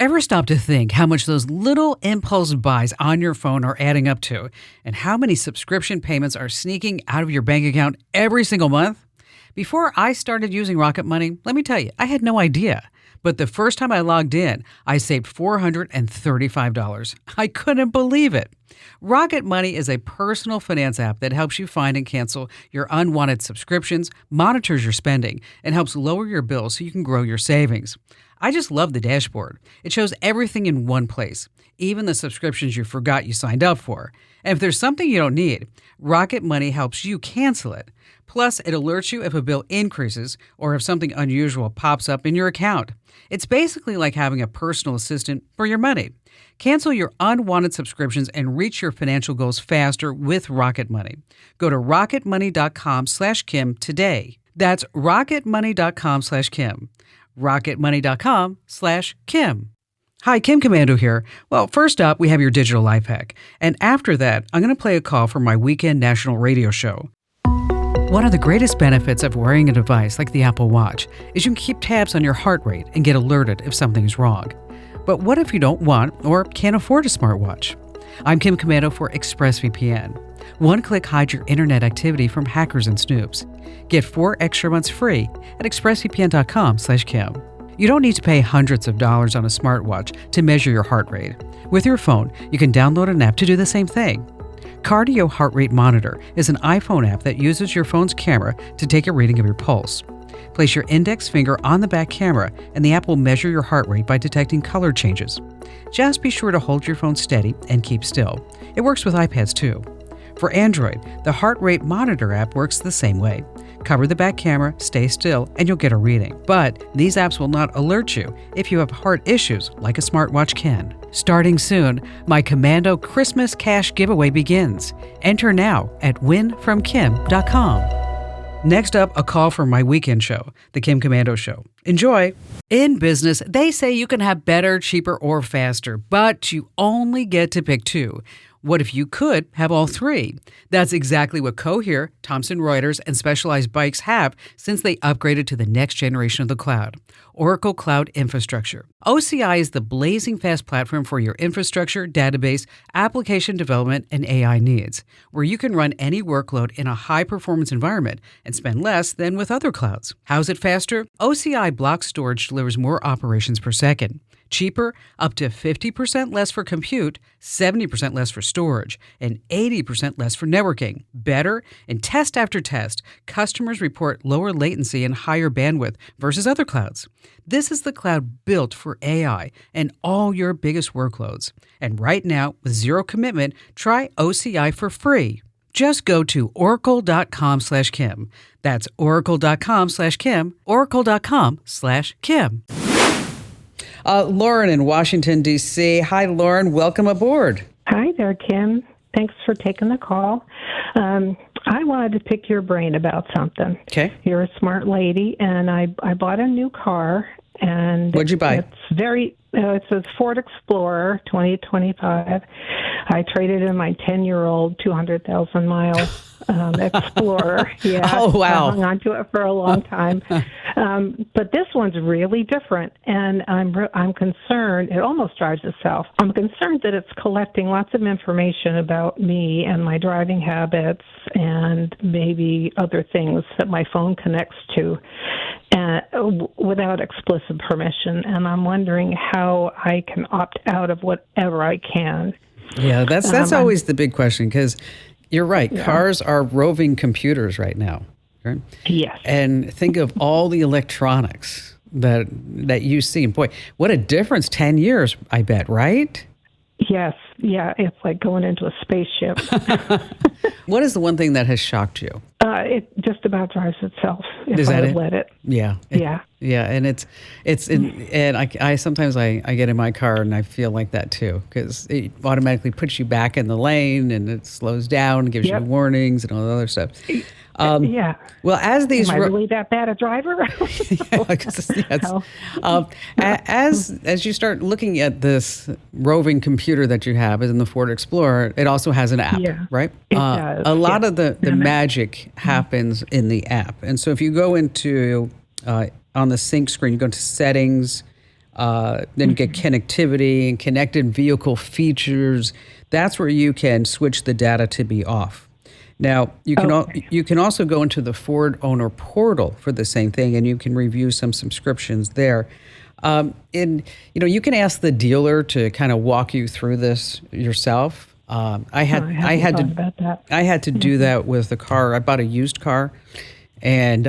Ever stop to think how much those little impulse buys on your phone are adding up to, and how many subscription payments are sneaking out of your bank account every single month? Before I started using Rocket Money, let me tell you, I had no idea. But the first time I logged in, I saved $435. I couldn't believe it. Rocket Money is a personal finance app that helps you find and cancel your unwanted subscriptions, monitors your spending, and helps lower your bills so you can grow your savings. I just love the dashboard. It shows everything in one place, even the subscriptions you forgot you signed up for. And if there's something you don't need, Rocket Money helps you cancel it. Plus, it alerts you if a bill increases or if something unusual pops up in your account. It's basically like having a personal assistant for your money. Cancel your unwanted subscriptions and reach your financial goals faster with Rocket Money. Go to rocketmoney.com/Kim today. That's rocketmoney.com/Kim. rocketmoney.com/Kim. Hi, Kim Commando here. Well, first up, we have your digital life hack. And after that, I'm going to play a call from my weekend national radio show. One of the greatest benefits of wearing a device like the Apple Watch is you can keep tabs on your heart rate and get alerted if something's wrong. But what if you don't want or can't afford a smartwatch? I'm Kim Commando for ExpressVPN. One-click hide your internet activity from hackers and snoops. Get 4 extra months free at expressvpn.com/Kim. You don't need to pay hundreds of dollars on a smartwatch to measure your heart rate. With your phone, you can download an app to do the same thing. Cardio Heart Rate Monitor is an iPhone app that uses your phone's camera to take a reading of your pulse. Place your index finger on the back camera and the app will measure your heart rate by detecting color changes. Just be sure to hold your phone steady and keep still. It works with iPads too. For Android, the Heart Rate Monitor app works the same way. Cover the back camera, stay still, and you'll get a reading. But these apps will not alert you if you have heart issues like a smartwatch can. Starting soon, my Commando Christmas Cash giveaway begins. Enter now at winfromkim.com. Next up, a call from my weekend show, The Kim Commando Show. Enjoy! In business, they say you can have better, cheaper, or faster, but you only get to pick two. What if you could have all three? That's exactly what Cohere, Thomson Reuters, and Specialized Bikes have since they upgraded to the next generation of the cloud, Oracle Cloud Infrastructure. OCI is the blazing fast platform for your infrastructure, database, application development, and AI needs, where you can run any workload in a high-performance environment and spend less than with other clouds. How's it faster? OCI block storage delivers more operations per second. Cheaper, up to 50% less for compute, 70% less for storage, and 80% less for networking. Better, in test after test, customers report lower latency and higher bandwidth versus other clouds. This is the cloud built for AI and all your biggest workloads. And right now, with zero commitment, try OCI for free. Just go to oracle.com/Kim. That's oracle.com/Kim, oracle.com/Kim. Lauren in Washington, D.C. Hi, Lauren. Welcome aboard. Hi there, Kim. Thanks for taking the call. I wanted to pick your brain about something. Okay. You're a smart lady, and I bought a new car. And what'd you buy? It's a Ford Explorer 2025. I traded in my 10-year-old 200,000-mile Explorer. Yeah. Oh, wow. I hung on to it for a long time. But this one's really different, and I'm concerned. It almost drives itself. I'm concerned that it's collecting lots of information about me and my driving habits and maybe other things that my phone connects to without explicit permission. And I'm wondering how I can opt out of whatever I can. Yeah, that's always the big question, because you're right. Yeah. Cars are roving computers right now. Right? Yes. And think of all the electronics that you see. Boy, what a difference. 10 years, I bet, right? Yes. Yeah, it's like going into a spaceship. What is the one thing that has shocked you? It just about drives itself if I would let it. Yeah. Yeah. Yeah, and I sometimes I get in my car and I feel like that too, because it automatically puts you back in the lane and it slows down, gives you warnings and all the other stuff. Yeah. Well, as these am I really that bad a driver? As you start looking at this roving computer that you have in the Ford Explorer, it also has an app, right? It does. A lot of the magic happens in the app, and so if you go into on the sync screen, you go into settings, then get connectivity and connected vehicle features. That's where you can switch the data to be off. Now, you can also go into the Ford owner portal for the same thing, and you can review some subscriptions there. And you can ask the dealer to kind of walk you through this yourself. I had to do that with the car. I bought a used car, and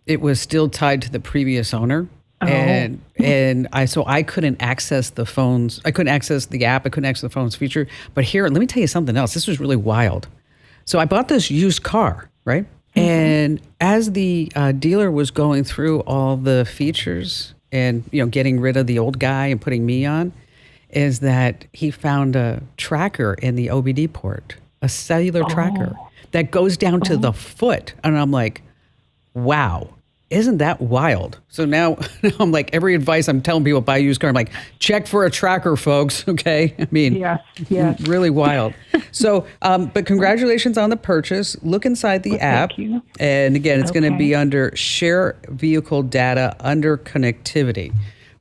it was still tied to the previous owner. Oh. And I couldn't access the phones. I couldn't access the app. I couldn't access the phone's feature. But here, let me tell you something else. This was really wild. So I bought this used car, right? Mm-hmm. And as the dealer was going through all the features and getting rid of the old guy and putting me on, is that he found a tracker in the OBD port, a cellular tracker that goes down to the foot, and I'm like, wow. Isn't that wild? So now I'm like, every advice I'm telling people buy a used car, I'm like, check for a tracker, folks. Okay. I mean, yes. Really wild. So, but congratulations on the purchase. Look inside the app. Thank you. And again, it's going to be under share vehicle data under connectivity.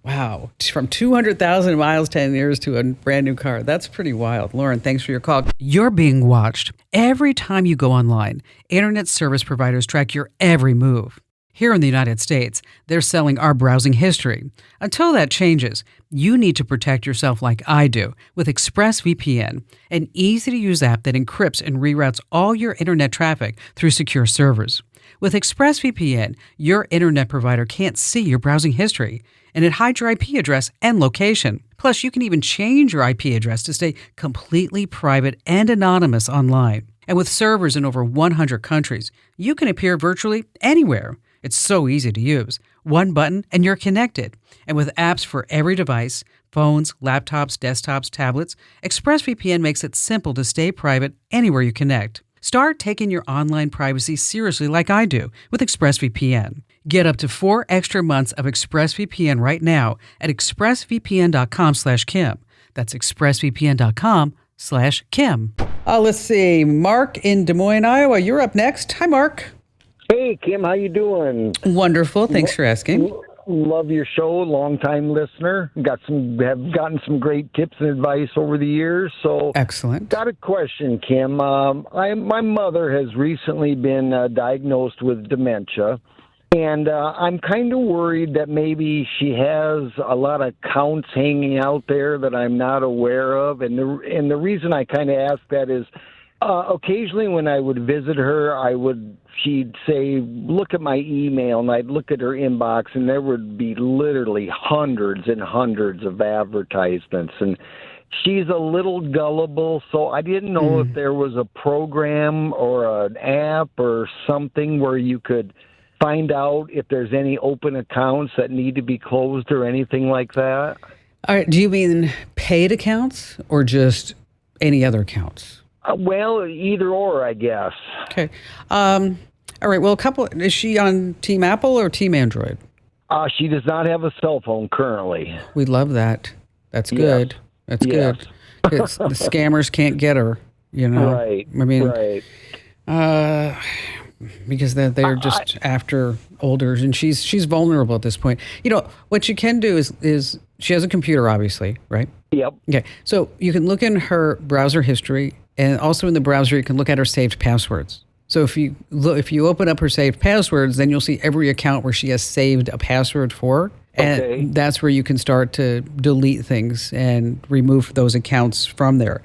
Wow. From 200,000 miles, 10 years to a brand new car. That's pretty wild. Lauren, thanks for your call. You're being watched. Every time you go online, internet service providers track your every move. Here in the United States, they're selling our browsing history. Until that changes, you need to protect yourself like I do with ExpressVPN, an easy-to-use app that encrypts and reroutes all your internet traffic through secure servers. With ExpressVPN, your internet provider can't see your browsing history, and it hides your IP address and location. Plus, you can even change your IP address to stay completely private and anonymous online. And with servers in over 100 countries, you can appear virtually anywhere. It's so easy to use. One button and you're connected. And with apps for every device, phones, laptops, desktops, tablets, ExpressVPN makes it simple to stay private anywhere you connect. Start taking your online privacy seriously like I do with ExpressVPN. Get up to 4 extra months of ExpressVPN right now at expressvpn.com/Kim. That's expressvpn.com/Kim. Let's see. Mark in Des Moines, Iowa. You're up next. Hi, Mark. Hey, Kim, how you doing? Wonderful. Thanks for asking. Love your show. Long-time listener. Have gotten some great tips and advice over the years. So excellent. Got a question, Kim. My mother has recently been diagnosed with dementia, and I'm kind of worried that maybe she has a lot of accounts hanging out there that I'm not aware of. And the reason I kind of ask that is, occasionally when I would visit her, she'd say, look at my email, and I'd look at her inbox, and there would be literally hundreds and hundreds of advertisements. And she's a little gullible, so I didn't know if there was a program or an app or something where you could find out if there's any open accounts that need to be closed or anything like that. All right, do you mean paid accounts or just any other accounts? Well, either or, I guess. Okay. All right. Well, is she on Team Apple or Team Android? She does not have a cell phone currently. We love that. That's good. Yes. That's good. The scammers can't get her, Right. I mean, right. Because they're just after older, and she's vulnerable at this point. What you can do is she has a computer, obviously, right? Yep. Okay. So you can look in her browser history, and also in the browser you can look at her saved passwords. So if you open up her saved passwords, then you'll see every account where she has saved a password for. And that's where you can start to delete things and remove those accounts from there.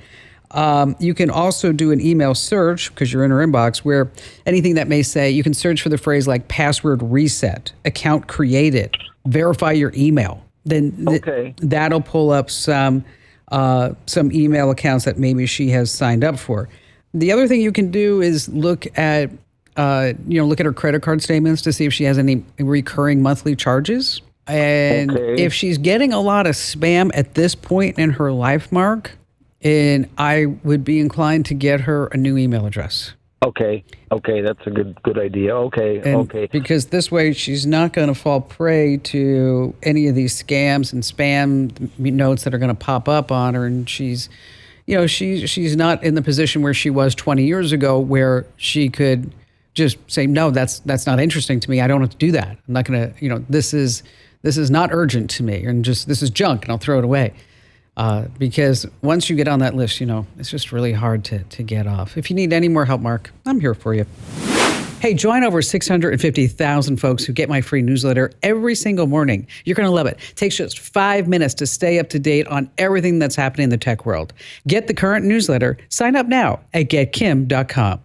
You can also do an email search, because you're in her inbox, where anything that may say, you can search for the phrase like password reset, account created, verify your email. Then that'll pull up some email accounts that maybe she has signed up for. The other thing you can do is look at her credit card statements to see if she has any recurring monthly charges. And if she's getting a lot of spam at this point in her life, Mark, and I would be inclined to get her a new email address. Okay, that's a good idea. Okay. Because this way she's not going to fall prey to any of these scams and spam notes that are going to pop up on her, and she's not in the position where she was 20 years ago, where she could just say, no, that's not interesting to me. I don't have to do that. I'm not going to, this is This is not urgent to me, and just this is junk, and I'll throw it away. Because once you get on that list, it's just really hard to get off. If you need any more help, Mark, I'm here for you. Hey, join over 650,000 folks who get my free newsletter every single morning. You're going to love it. It takes just 5 minutes to stay up to date on everything that's happening in the tech world. Get the current newsletter. Sign up now at getkim.com.